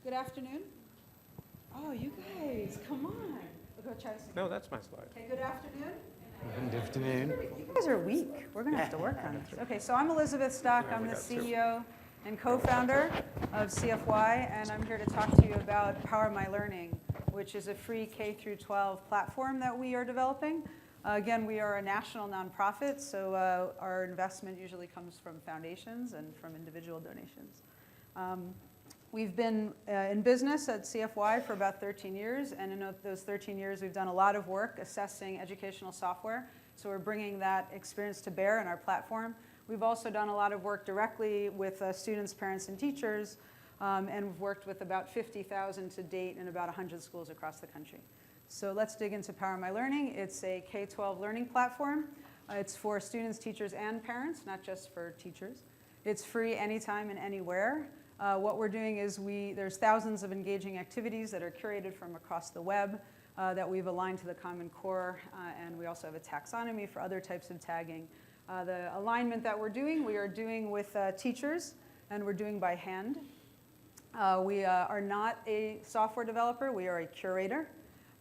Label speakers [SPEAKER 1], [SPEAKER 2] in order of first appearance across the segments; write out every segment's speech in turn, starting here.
[SPEAKER 1] Good afternoon. Oh, you guys, come on. We'll go try to.
[SPEAKER 2] No, that's my slide.
[SPEAKER 1] Okay, good afternoon.
[SPEAKER 3] Good afternoon.
[SPEAKER 1] You guys are weak. We're going to have to work on this. Okay, so I'm Elizabeth Stock. I'm the CEO and co-founder of CFY, and I'm here to talk to you about Power My Learning, which is a free K-12 platform that we are developing. Again, we are a national nonprofit, so our investment usually comes from foundations and from individual donations. We've been in business at CFY for about 13 years, and in those 13 years, we've done a lot of work assessing educational software. So we're bringing that experience to bear in our platform. We've also done a lot of work directly with students, parents, and teachers, and we've worked with about 50,000 to date in about 100 schools across the country. So let's dig into Power My Learning. It's a K-12 learning platform. It's for students, teachers, and parents, not just for teachers. It's free anytime and anywhere. What we're doing is there's thousands of engaging activities that are curated from across the web that we've aligned to the Common Core, and we also have a taxonomy for other types of tagging. The alignment that we are doing with teachers, and we're doing by hand. We are not a software developer, we are a curator.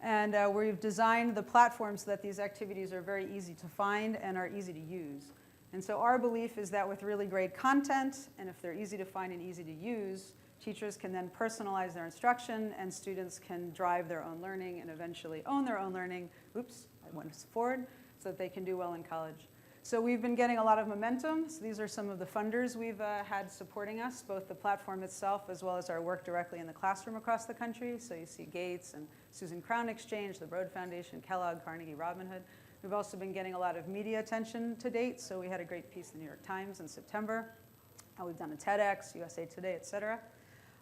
[SPEAKER 1] And we've designed the platform so that these activities are very easy to find and are easy to use. And so our belief is that with really great content, and if they're easy to find and easy to use, teachers can then personalize their instruction, and students can drive their own learning and eventually own their own learning. Oops, I went forward, so that they can do well in college. So we've been getting a lot of momentum. So these are some of the funders we've had supporting us, both the platform itself as well as our work directly in the classroom across the country. So you see Gates and Susan Crown Exchange, the Broad Foundation, Kellogg, Carnegie, Robinhood. We've also been getting a lot of media attention to date. So we had a great piece in the New York Times in September. We've done a TEDx, USA Today, et cetera.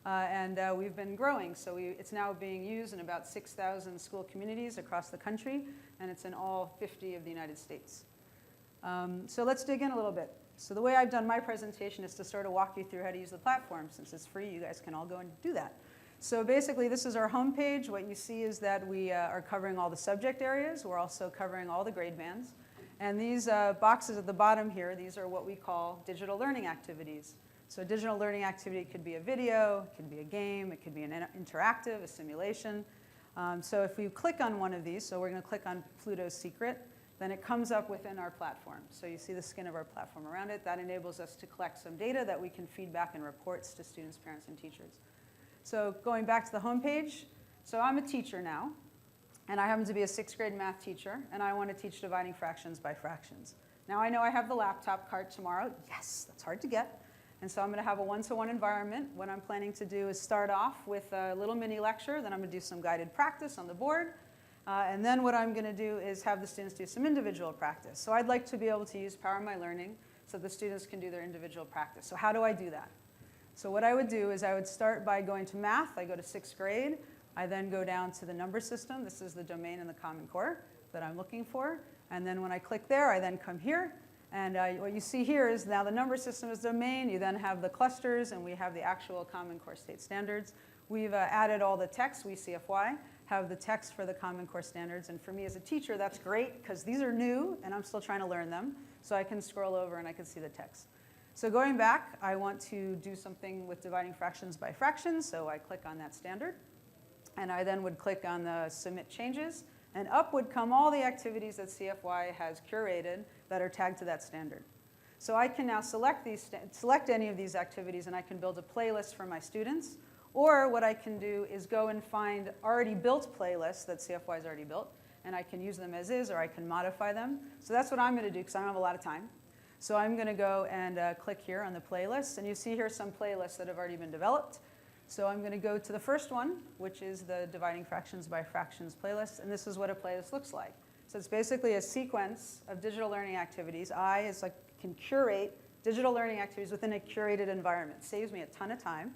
[SPEAKER 1] And we've been growing. So it's now being used in about 6,000 school communities across the country, and it's in all 50 of the United States. So let's dig in a little bit. So the way I've done my presentation is to sort of walk you through how to use the platform. Since it's free, you guys can all go and do that. So basically, this is our homepage. What you see is that we are covering all the subject areas. We're also covering all the grade bands. And these boxes at the bottom here, these are what we call digital learning activities. So a digital learning activity could be a video, it could be a game, it could be an interactive, a simulation. So if we click on one of these, so we're going to click on Pluto's Secret, then it comes up within our platform. So you see the skin of our platform around it. That enables us to collect some data that we can feed back in reports to students, parents, and teachers. So going back to the home page, so I'm a teacher now, and I happen to be a 6th grade math teacher, and I want to teach dividing fractions by fractions. Now I know I have the laptop cart tomorrow. Yes, that's hard to get. And so I'm going to have a one-to-one environment. What I'm planning to do is start off with a little mini lecture, then I'm going to do some guided practice on the board, and then what I'm going to do is have the students do some individual practice. So I'd like to be able to use Power My Learning so the students can do their individual practice. So how do I do that? So what I would do is I would start by going to math. I go to 6th grade. I then go down to the number system. This is the domain in the Common Core that I'm looking for. And then when I click there, I then come here. And what you see here is now the number system is domain. You then have the clusters, and we have the actual Common Core state standards. We've added all the text. We, CFY, have the text for the Common Core standards. And for me as a teacher, that's great, because these are new, and I'm still trying to learn them. So I can scroll over, and I can see the text. So going back, I want to do something with dividing fractions by fractions, so I click on that standard. And I then would click on the Submit Changes, and up would come all the activities that CFY has curated that are tagged to that standard. So I can now select any of these activities, and I can build a playlist for my students. Or what I can do is go and find already built playlists that CFY has already built, and I can use them as is, or I can modify them. So that's what I'm going to do, because I don't have a lot of time. So I'm going to go and click here on the playlist. And you see here some playlists that have already been developed. So I'm going to go to the first one, which is the Dividing Fractions by Fractions playlist. And this is what a playlist looks like. So it's basically a sequence of digital learning activities. Can curate digital learning activities within a curated environment. It saves me a ton of time.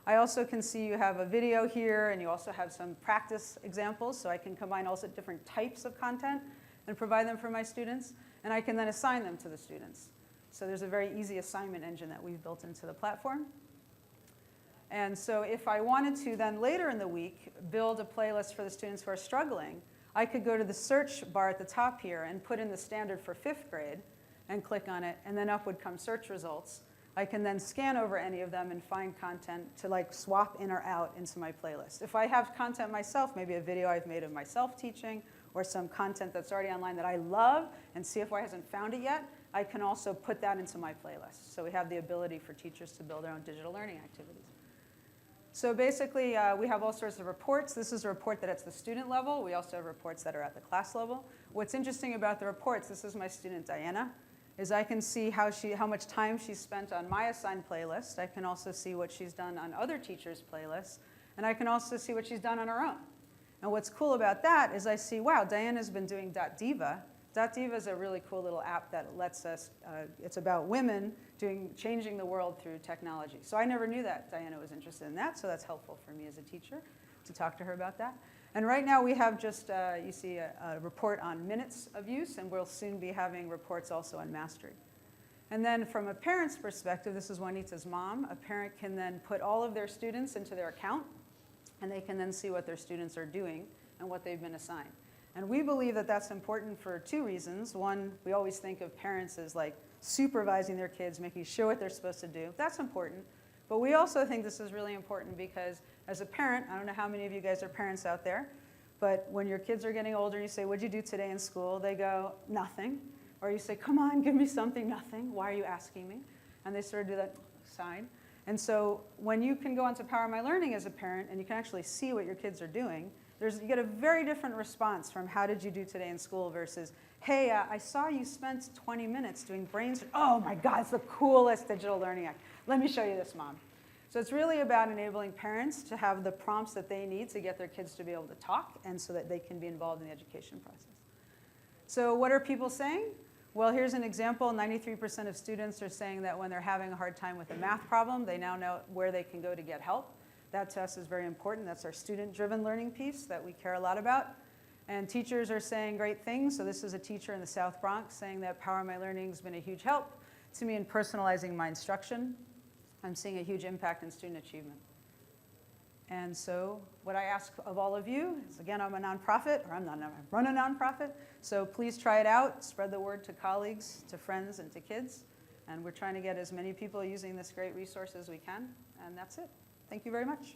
[SPEAKER 1] I also can see you have a video here, and you also have some practice examples. So I can combine also different types of content and provide them for my students. And I can then assign them to the students. So there's a very easy assignment engine that we've built into the platform. And so if I wanted to then later in the week build a playlist for the students who are struggling, I could go to the search bar at the top here and put in the standard for 5th grade and click on it, and then up would come search results I can then scan over any of them and find content to like swap in or out into my playlist. If I have content myself, maybe a video I've made of myself teaching, or some content that's already online that I love and CFY hasn't found it yet, I can also put that into my playlist. So we have the ability for teachers to build their own digital learning activities. So basically, we have all sorts of reports. This is a report that at the student level. We also have reports that are at the class level. What's interesting about the reports, this is my student Diana, is I can see how much time she's spent on my assigned playlist. I can also see what she's done on other teachers' playlists. And I can also see what she's done on her own. And what's cool about that is I see, wow, Diana's been doing .diva. .diva is a really cool little app that lets us, it's about women changing the world through technology. So I never knew that Diana was interested in that, so that's helpful for me as a teacher to talk to her about that. And right now we have just, you see a report on minutes of use, and we'll soon be having reports also on mastery. And then from a parent's perspective, this is Juanita's mom, a parent can then put all of their students into their account, and they can then see what their students are doing and what they've been assigned. And we believe that that's important for two reasons. One, we always think of parents as like supervising their kids, making sure what they're supposed to do. That's important. But we also think this is really important because as a parent, I don't know how many of you guys are parents out there, but when your kids are getting older and you say, what'd you do today in school? They go, nothing. Or you say, come on, give me something, nothing. Why are you asking me? And they sort of do that sign. And so when you can go onto Power My Learning as a parent and you can actually see what your kids are doing, you get a very different response from how did you do today in school versus, hey, I saw you spent 20 minutes doing brains. Oh my God, it's the coolest digital learning act. Let me show you this, Mom. So it's really about enabling parents to have the prompts that they need to get their kids to be able to talk and so that they can be involved in the education process. So what are people saying? Well, here's an example. 93% of students are saying that when they're having a hard time with a math problem, they now know where they can go to get help. That to us is very important. That's our student-driven learning piece that we care a lot about. And teachers are saying great things. So this is a teacher in the South Bronx saying that Power My Learning has been a huge help to me in personalizing my instruction. I'm seeing a huge impact in student achievement. And so what I ask of all of you is, again, I'm a nonprofit, or I run a nonprofit. So please try it out. Spread the word to colleagues, to friends, and to kids. And we're trying to get as many people using this great resource as we can. And that's it. Thank you very much.